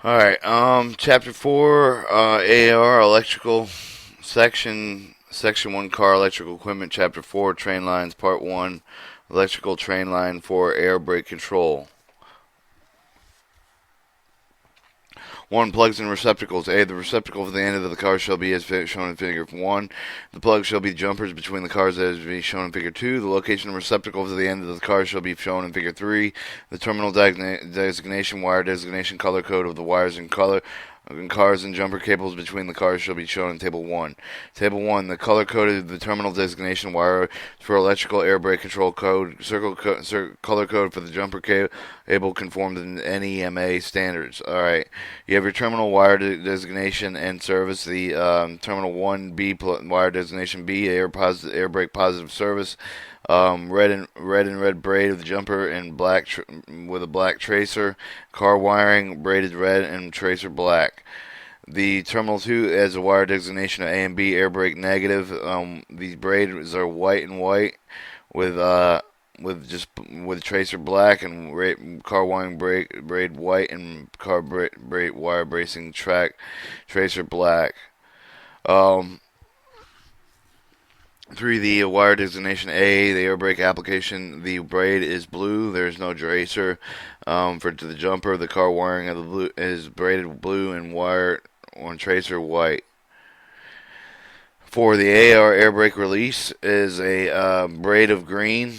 Alright, Chapter 4, AR Electrical Section, Section 1 Car Electrical Equipment, Chapter 4, Train Lines, Part 1, Electrical Train Line for Air Brake Control. 1. Plugs and receptacles. A. The receptacle for the end of the car shall be as shown in Figure 1. The plugs shall be jumpers between the cars as shown in Figure 2. The location of receptacle for the end of the car shall be shown in Figure 3. The terminal designation, wire designation, color code of the wires and color cars and jumper cables between the cars shall be shown in Table 1. Table 1. The color coded the terminal designation wire for electrical air brake control code, color code for the jumper cable conform to NEMA standards. Alright. You have your terminal wire designation and service. The terminal 1B wire designation B, air brake positive service. Red and red braid of the jumper and black with a black tracer. Car wiring braided red and tracer black. The terminal 2 has a wire designation of A and B, air brake negative. These braids are white and white with tracer black and car wiring braid white and car braid wire bracing tracer black. 3. The wire designation A, the air brake application, the braid is blue. There is no tracer for the jumper. The car wiring of the blue is braided blue and wire on tracer white. 4. The AR air brake release is a braid of green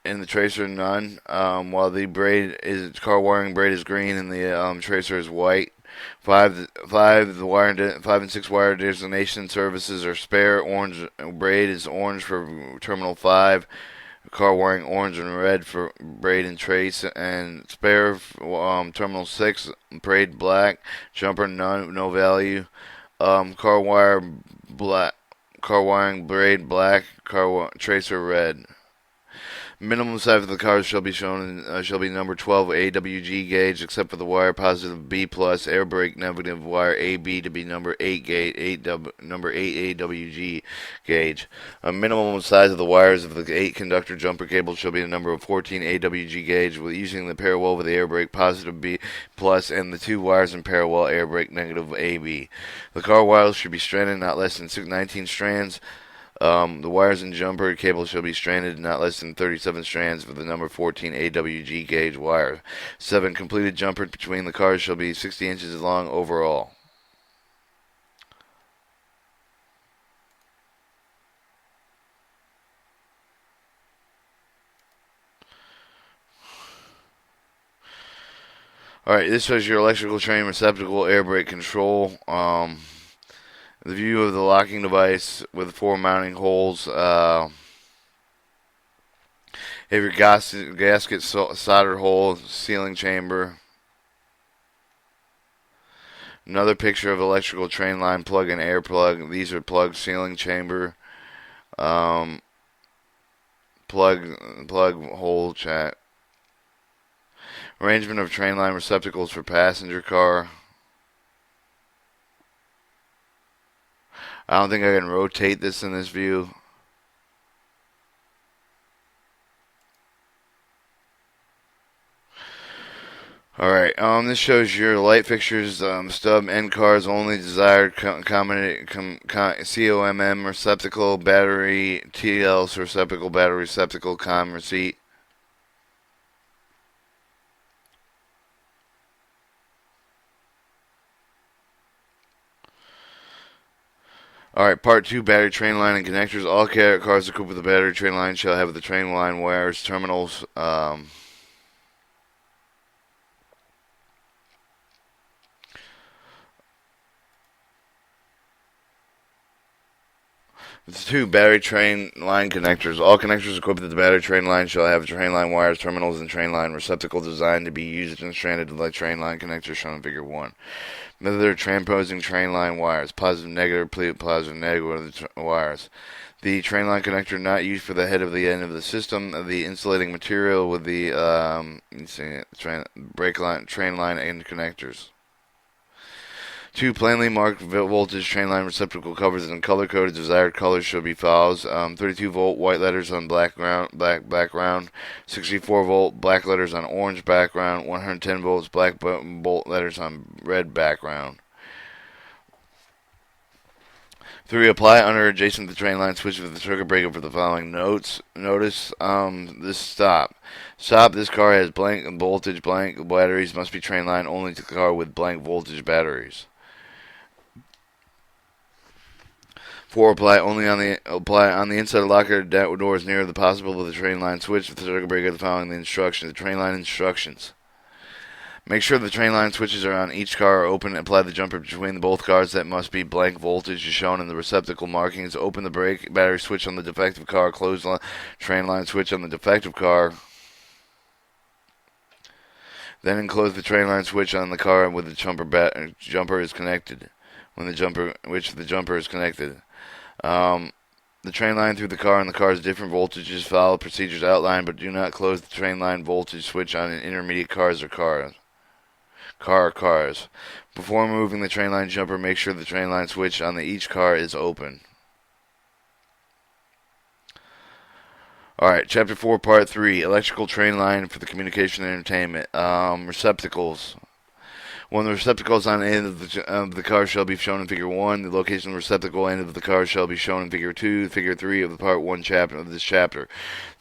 and the tracer none. While the car wiring braid is green and the tracer is white. 5 and 6 wire designation services are spare. Orange braid is orange for terminal 5. Car wiring orange and red for braid and trace, and spare terminal 6 braid black. Jumper none, no value. Car wiring braid black. Tracer red. Minimum size of the cars shall be shown shall be number 12 AWG gauge, except for the wire positive B plus, air brake negative wire AB to be number 8 gauge, number 8 AWG gauge. A minimum size of the wires of the 8 conductor jumper cables shall be the number of 14 AWG gauge, with using the parallel with the air brake positive B plus and the 2 wires in parallel air brake negative AB. The car wires should be stranded not less than 19 strands. The wires and jumper cable shall be stranded not less than 37 strands for the number 14 AWG gauge wire. 7. Completed jumper between the cars shall be 60 inches long overall. Alright, this shows your electrical train receptacle air brake control. The view of the locking device with 4 mounting holes. Have your gasket soldered hole, sealing chamber. Another picture of electrical train line plug and air plug. These are plug, sealing chamber, plug hole chat. Arrangement of train line receptacles for passenger car. I don't think I can rotate this in this view. Alright, this shows your light fixtures, stub, end cars, only desired COMM receptacle, battery, TL receptacle, battery receptacle, COM receipt. Alright, part 2, battery train line and connectors. All cars equipped with a battery train line shall have the train line wires, terminals, It's 2, battery train line connectors. All connectors equipped with the battery train line shall have train line wires, terminals, and train line receptacle designed to be used and stranded like train line connectors shown in Figure 1. Method of transposing train line wires. Positive, negative, positive, negative wires. The train line connector not used for the head of the end of the system. The insulating material with the train line end connectors. 2. Plainly marked voltage train line receptacle covers in color coded desired colors should be follows. 32 volt white letters on black background. 64 volt black letters on orange background. 110 volts black bolt letters on red background. 3. Apply under adjacent to the train line switch with the circuit breaker for the following notes. Notice this stop. Stop. This car has blank voltage, blank batteries. Must be train line only to the car with blank voltage batteries. 4. Apply on the inside of the locker doors near the possible of the train line switch with the circuit breaker following the instructions. The train line instructions. Make sure the train line switches are on each car are open. Apply the jumper between both cars that must be blank voltage as shown in the receptacle markings. Open the brake battery switch on the defective car. Close the train line switch on the defective car. Then enclose the train line switch on the car with the jumper is connected. When the jumper is connected. The train line through the car and the car's different voltages. Follow procedures outlined, but do not close the train line voltage switch on intermediate cars. Before moving the train line jumper, make sure the train line switch on each car is open. Alright, Chapter 4, Part 3, Electrical Train Line for the Communication and Entertainment. Receptacles. When the receptacles on the end of the car shall be shown in Figure 1, the location of the receptacle end of the car shall be shown in Figure 2, Figure 3 of the Part 1 chapter of this chapter.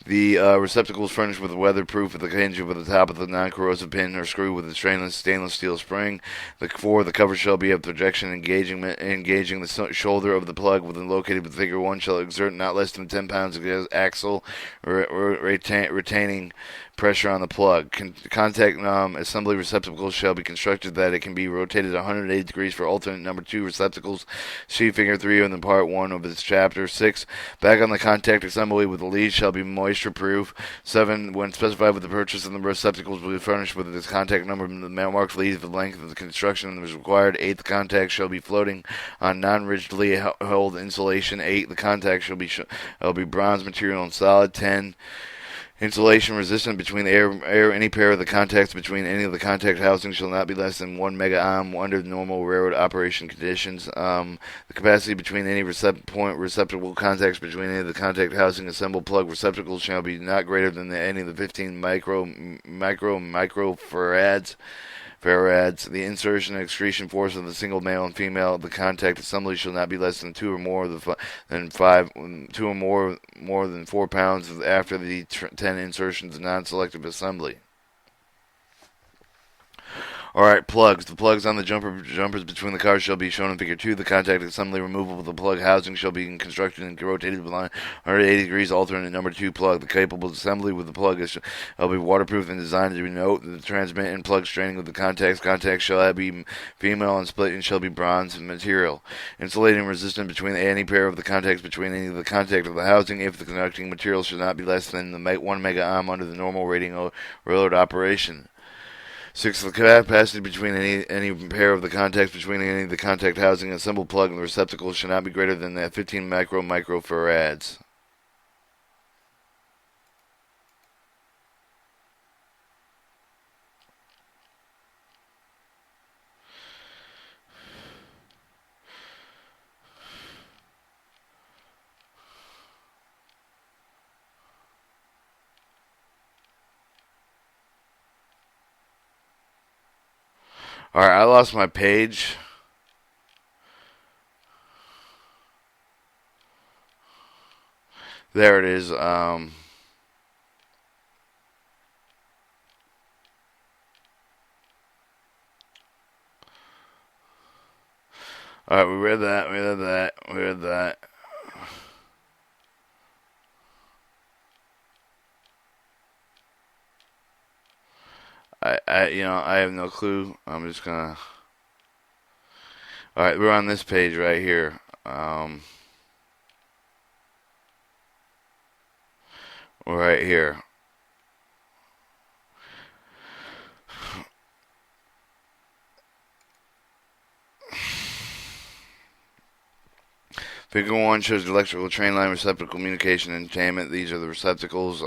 The receptacle is furnished with a weatherproof with a hinge over the top of the non-corrosive pin or screw with a stainless steel spring. 4. The cover shall be of projection engaging the shoulder of the plug within located with Figure 1 shall exert not less than 10 pounds of axle retaining pressure on the plug. Contact assembly receptacles shall be constructed that it can be rotated 180 degrees for alternate number 2 receptacles. See Figure 3 in the Part 1 of this chapter. 6. Back on the contact assembly with the lead shall be moisture proof. 7. When specified with the purchase of the receptacles will be furnished with this contact number and the marked lead for the length of the construction is required. 8. The contact shall be floating on non-rigidly held insulation. 8. The contact shall be bronze material and solid. 10. Insulation resistant between air. Any pair of the contacts between any of the contact housings shall not be less than 1 mega ohm under normal railroad operation conditions. The capacity between any receptacle contacts between any of the contact housing assembled plug receptacles shall be not greater than any of the 15 microfarads. The insertion and excretion force of the single male and female of the contact assembly shall not be less than 2 or more than 4 pounds after the 10 insertions of non-selective assembly. Alright, plugs. The plugs on the jumpers between the cars shall be shown in Figure 2. The contact assembly removable of the plug housing shall be constructed and rotated with 180 degrees alternate number 2 plug. The capable assembly with the plug shall be waterproof and designed to note the transmit and plug straining of the contacts. Contacts shall be female and split and shall be bronze material. Insulating resistant between any pair of the contacts between any of the contact of the housing if the conducting material should not be less than the 1 mega ohm under the normal rating of railroad operation. 6. The capacity between any pair of the contacts between any of the contact housing assembled plug and the receptacle should not be greater than 15 microfarads. Alright, I lost my page. There it is. Alright, we read that. I have no clue. I'm just gonna. Alright, we're on this page right here. Right here. Figure 1 shows the electrical train line receptacle communication and entertainment. These are the receptacles.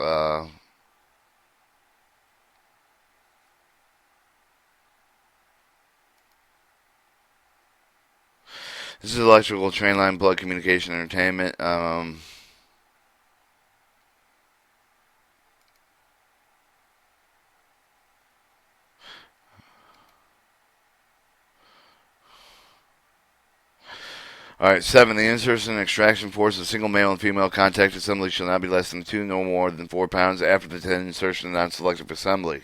This is electrical train line plug communication entertainment. Alright, 7. The insertion and extraction force of a single male and female contact assembly shall not be less than 2, no more than 4 pounds after the 10 insertion and non-selective assembly.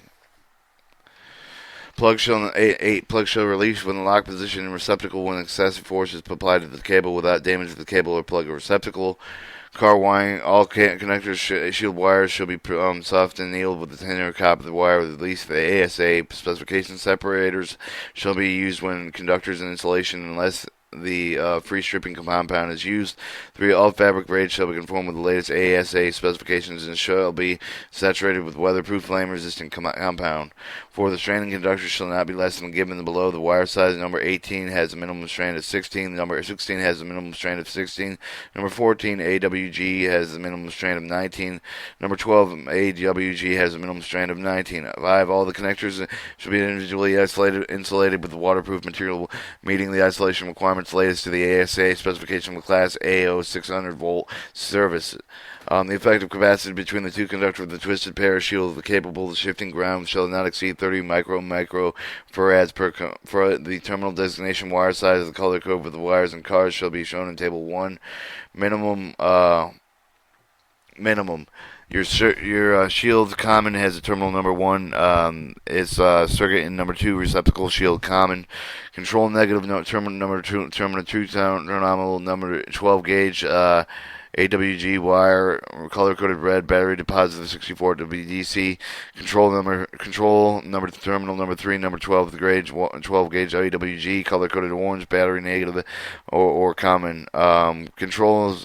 Plug shall 8. Plug shall release when the lock position and receptacle when excessive force is applied to the cable without damage to the cable or plug or receptacle. Car wiring, all connectors, shield wires shall be soft and annealed with the thinner copper of the wire with at least the ASA specification. Separators shall be used when conductors and insulation unless the free stripping compound is used. 3. All fabric grades shall be conformed with the latest ASA specifications and shall be saturated with weatherproof flame-resistant compound. 4. The stranding conductor shall not be less than given below. The wire size number 18 has a minimum strand of 16. The number 16 has a minimum strand of 16. Number 14, AWG has a minimum strand of 19. Number 12, AWG has a minimum strand of 19. 5. All the connectors should be individually insulated with waterproof material meeting the isolation requirements latest to the ASA specification of Class AO 600 volt service. The effective capacity between the two conductors of the twisted pair shield capable of shifting ground shall not exceed 30 microfarads per the terminal designation. Wire size of the color code for the wires and cars shall be shown in Table 1. Minimum. Your shield common has a terminal number 1. It's circuit in number 2 receptacle shield common. Control negative terminal number 2 terminal number 12 gauge AWG wire color coded red battery deposit of 64 WDC. Control number terminal number 3 number 12 gauge 12 gauge AWG color coded orange battery negative or common. Controls.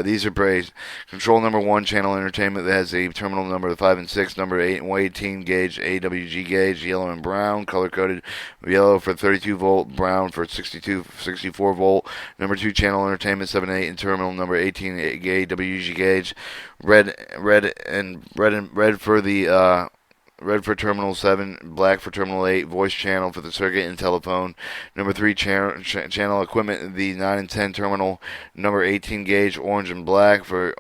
These are brazed. Control number 1 channel entertainment that has a terminal number 5 and 6, number 8 and 18 gauge AWG gauge, yellow and brown, color coded yellow for 32 volt, brown for 64 volt. Number 2 channel entertainment 7 and 8 and terminal number 18 AWG gauge, red for the red for terminal 7, black for terminal 8, voice channel for the circuit and telephone. Number 3, channel equipment, the 9 and 10 terminal, number 18 gauge, orange and black for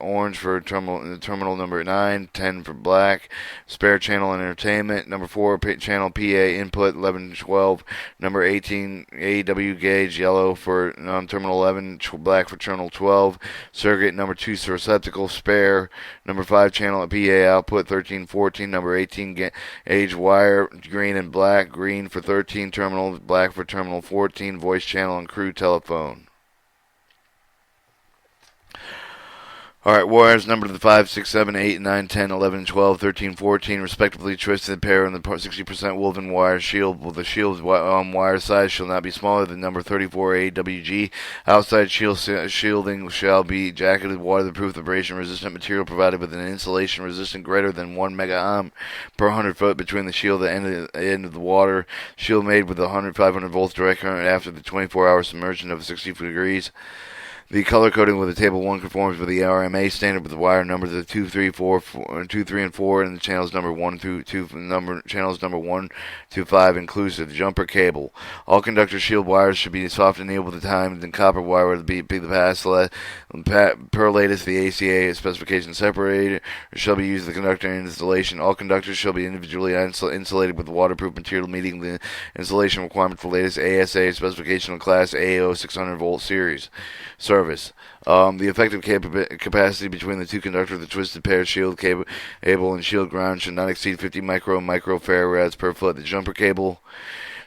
terminal number 9, 10 for black. Spare channel and entertainment. Number 4, channel PA input 11 12, number 18 AW gauge, yellow for terminal 11, black for terminal 12. Circuit number 2 receptacle, spare. Number 5, channel PA output 13 14, number 18 age wire, green and black, green for 13 terminal, black for terminal 14, voice channel and crew telephone. Alright, wires numbered to 5, 6, 7, 8, 9, 10, 11, 12, 13, 14, respectively, twisted pair in the 60% woven wire shield. Well, the shield wire size shall not be smaller than number 34 AWG. Outside shielding shall be jacketed, waterproof, abrasion-resistant material provided with an insulation resistant greater than 1 mega-ohm per 100 foot between the shield and the end of the water. Shield made with 500 volts direct current after the 24-hour submersion of 60 degrees. The color coding with the Table 1 conforms with the RMA standard with the wire numbers of 2, 3, and 4, and the channels number 1 through 2, channels number 1 to 5 inclusive. Jumper cable. All conductor shield wires should be soft annealed with the time, then copper wire will be the pass. Per latest, the ACA specification separator shall be used in the conductor installation. All conductors shall be individually insulated with waterproof material meeting the insulation requirement for the latest ASA specification of Class AO 600 volt series. Service. The effective capacity between the two conductors of the twisted pair shield cable and shield ground should not exceed 50 microfarads per foot. The jumper cable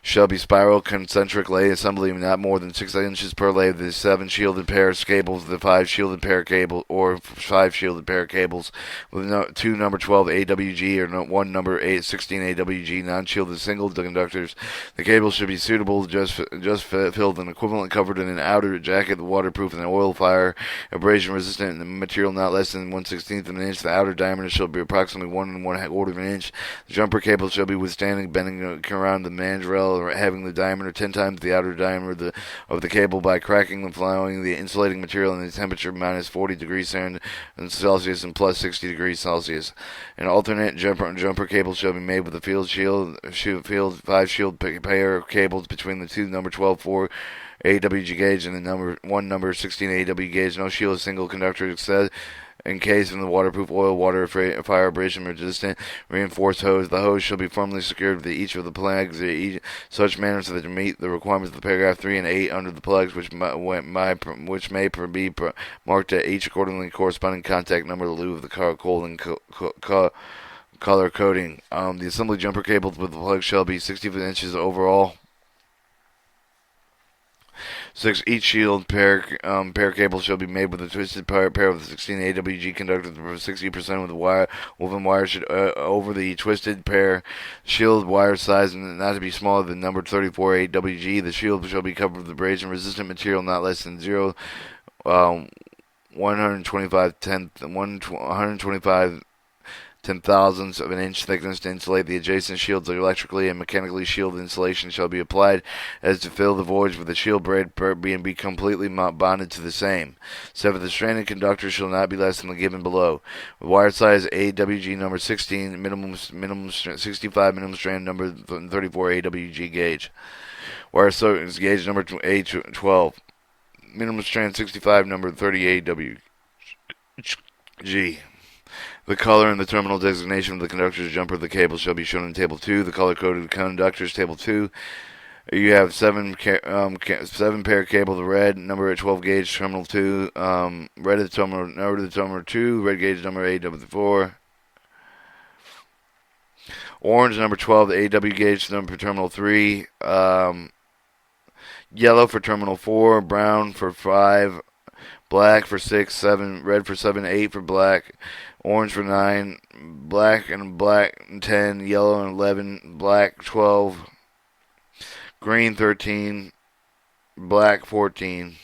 shall be spiral concentric lay assembly not more than 6 inches per lay. The 7 shielded pair cables, the 5 shielded pair cable or 5 shielded pair cables with 2 number 12 AWG or 1 number 16 AWG non-shielded single conductors. The cable should be suitable, just filled and equivalent covered in an outer jacket, waterproof and oil fire, abrasion resistant, and the material not less than 1/16 of an inch. The outer diameter shall be approximately 1 1/4 of an inch. The jumper cable shall be withstanding bending around the mandrel or having the diameter 10 times the outer diameter of the cable by cracking and flowing the insulating material in the temperature minus 40 degrees Celsius and plus 60 degrees Celsius. An alternate jumper cable shall be made with the 5 shield pair cables between the two number 12 4 AWG gauge and the number 16 AW gauge. No shield, single conductor said. Encased in the waterproof oil, water, fire, abrasion resistant, reinforced hose. The hose shall be firmly secured to each of the plugs in such manner so that to meet the requirements of the paragraph 3 and 8 under the plugs, which may be marked at each accordingly corresponding contact number in lieu of the color coding. The assembly jumper cables with the plug shall be 60 inches overall. Each shield pair cable shall be made with a twisted pair of the 16 AWG conductors. 60% of the woven wire should over the twisted pair. Shield wire size not to be smaller than number 34 AWG. The shield shall be covered with abrasion resistant material not less than 125 ten-thousandths of an inch thickness to insulate the adjacent shields. Electrically and mechanically shielded insulation shall be applied as to fill the voids with the shield braid and be completely bonded to the same. 7. The stranded conductor shall not be less than the given below. Wire size AWG number 16, minimum 65, minimum strand number 34 AWG gauge. Wire size gauge number A12, minimum strand 65, number 30 AWG. The color and the terminal designation of the conductor's jumper of the cable shall be shown in Table 2. The color-coded conductors, Table 2. You have 7 pair cable. The red number at 12 gauge, Terminal 2. Red at terminal 2. Red gauge number AW4. Orange number 12, the AW gauge number for Terminal 3. Yellow for Terminal 4. Brown for 5. Black for 6, 7. Red for 7, 8 for black. Orange for 9, black and 10, yellow and 11, black 12, green 13, black 14.